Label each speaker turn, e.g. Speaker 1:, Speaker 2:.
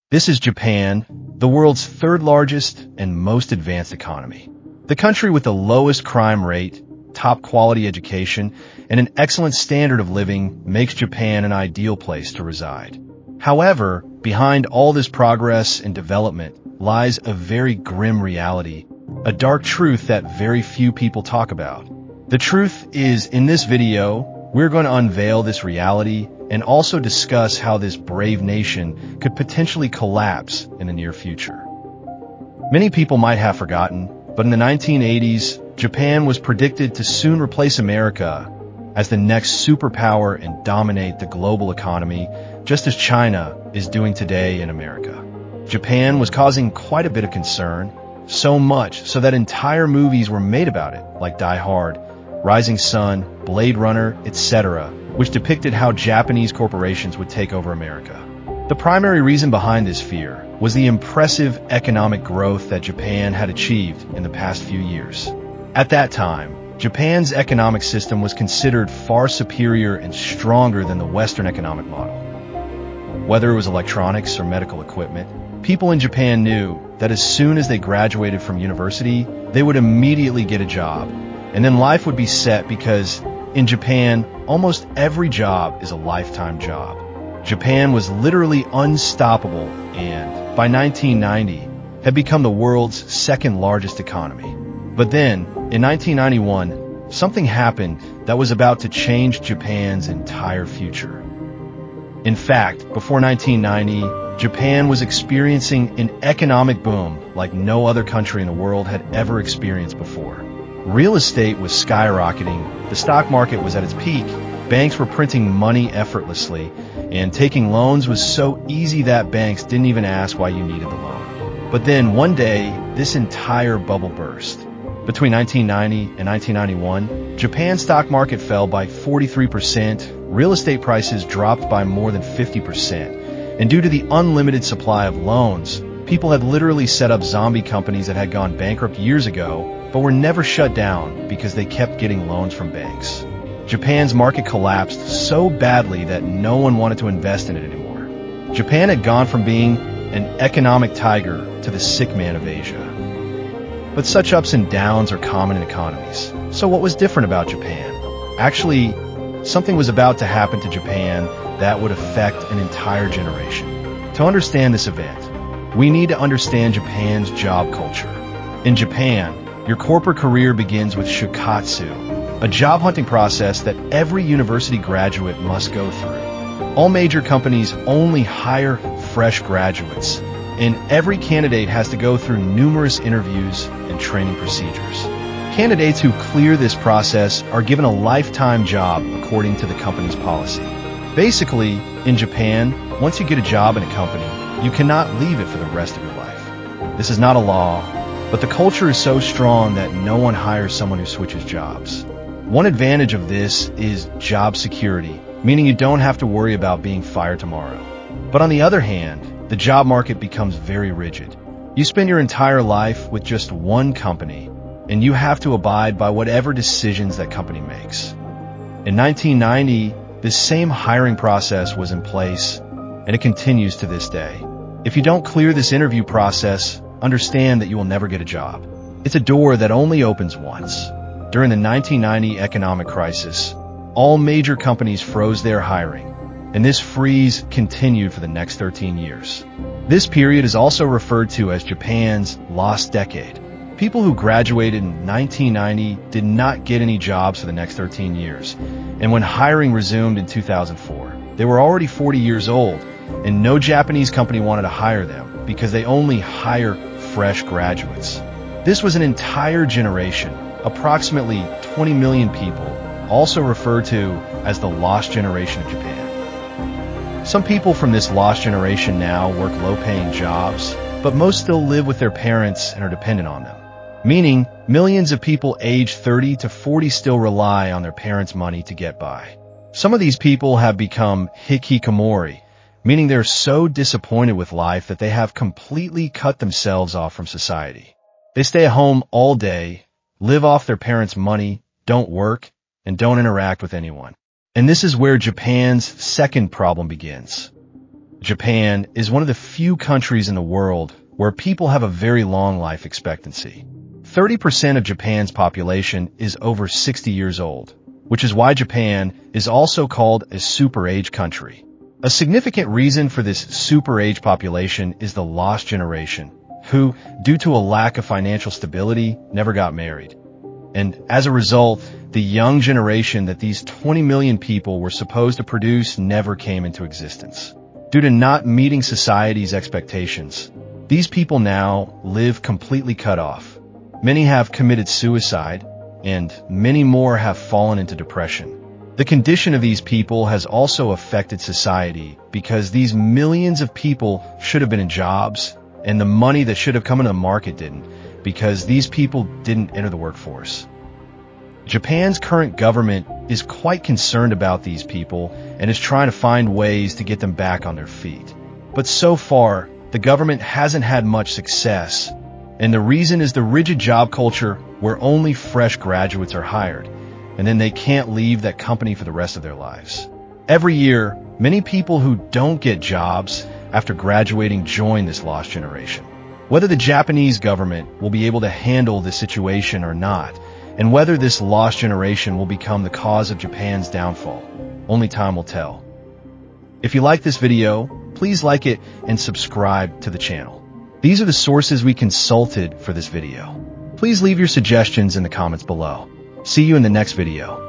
Speaker 1: This is Japan, the world's third largest and most advanced economy. The country with the lowest crime rate, top quality education, and an excellent standard of living makes Japan an ideal place to reside. However, behind all this progress and development lies a very grim reality, a dark truth that very few people talk about. The truth is, in this video, we're going to unveil this reality and also discuss how this brave nation could potentially collapse in the near future. Many people might have forgotten, but in the 1980s, Japan was predicted to soon replace America as the next superpower and dominate the global economy, just as China is doing today in America. Japan was causing quite a bit of concern, so much so that entire movies were made about it, like Die Hard, Rising Sun, Blade Runner, etc., which depicted how Japanese corporations would take over America. The primary reason behind this fear was the impressive economic growth that Japan had achieved in the past few years. At that time, Japan's economic system was considered far superior and stronger than the Western economic model. Whether it was electronics or medical equipment, people in Japan knew that as soon as they graduated from university, they would immediately get a job, and then life would be set because in Japan, almost every job is a lifetime job. Japan was literally unstoppable and, by 1990, had become the world's second largest economy. But then, in 1991, something happened that was about to change Japan's entire future. In fact, before 1990, Japan was experiencing an economic boom like no other country in the world had ever experienced before. Real estate was skyrocketing, the stock market was at its peak, banks were printing money effortlessly, and taking loans was so easy that banks didn't even ask why you needed the loan. But then one day, this entire bubble burst. Between 1990 and 1991, Japan's stock market fell by 43%, real estate prices dropped by more than 50%, and due to the unlimited supply of loans, people had literally set up zombie companies that had gone bankrupt years ago, but were never shut down because they kept getting loans from banks. Japan's market collapsed so badly that no one wanted to invest in it anymore. Japan had gone from being an economic tiger to the sick man of Asia. But such ups and downs are common in economies. So what was different about Japan? Actually, something was about to happen to Japan that would affect an entire generation. To understand this event, we need to understand Japan's job culture. In Japan, your corporate career begins with shukatsu, a job hunting process that every university graduate must go through. All major companies only hire fresh graduates, and every candidate has to go through numerous interviews and training procedures. Candidates who clear this process are given a lifetime job according to the company's policy. Basically, in Japan, once you get a job in a company, you cannot leave it for the rest of your life. This is not a law, but the culture is so strong that no one hires someone who switches jobs. One advantage of this is job security, meaning you don't have to worry about being fired tomorrow. But on the other hand, the job market becomes very rigid. You spend your entire life with just one company, and you have to abide by whatever decisions that company makes. In 1990, this same hiring process was in place, and it continues to this day. If you don't clear this interview process, understand that you will never get a job. It's a door that only opens once. During the 1990 economic crisis, all major companies froze their hiring, and this freeze continued for the next 13 years. This period is also referred to as Japan's lost decade. People who graduated in 1990 did not get any jobs for the next 13 years, and when hiring resumed in 2004, they were already 40 years old, and no Japanese company wanted to hire them because they only hire fresh graduates. This was an entire generation, approximately 20 million people, also referred to as the lost generation of Japan. Some people from this lost generation now work low-paying jobs, but most still live with their parents and are dependent on them. Meaning, millions of people aged 30 to 40 still rely on their parents' money to get by. Some of these people have become hikikomori, meaning they're so disappointed with life that they have completely cut themselves off from society. They stay at home all day, live off their parents' money, don't work, and don't interact with anyone. And this is where Japan's second problem begins. Japan is one of the few countries in the world where people have a very long life expectancy. 30% of Japan's population is over 60 years old, which is why Japan is also called a super age country. A significant reason for this super age population is the lost generation, who, due to a lack of financial stability, never got married. And as a result, the young generation that these 20 million people were supposed to produce never came into existence. Due to not meeting society's expectations, these people now live completely cut off. Many have committed suicide, and many more have fallen into depression. The condition of these people has also affected society because these millions of people should have been in jobs, and the money that should have come into the market didn't, because these people didn't enter the workforce. Japan's current government is quite concerned about these people and is trying to find ways to get them back on their feet. But so far, the government hasn't had much success, and the reason is the rigid job culture where only fresh graduates are hired, and then they can't leave that company for the rest of their lives. Every year, many people who don't get jobs after graduating join this lost generation. Whether the Japanese government will be able to handle this situation or not, and whether this lost generation will become the cause of Japan's downfall, only time will tell. If you like this video, please like it and subscribe to the channel. These are the sources we consulted for this video. Please leave your suggestions in the comments below. See you in the next video.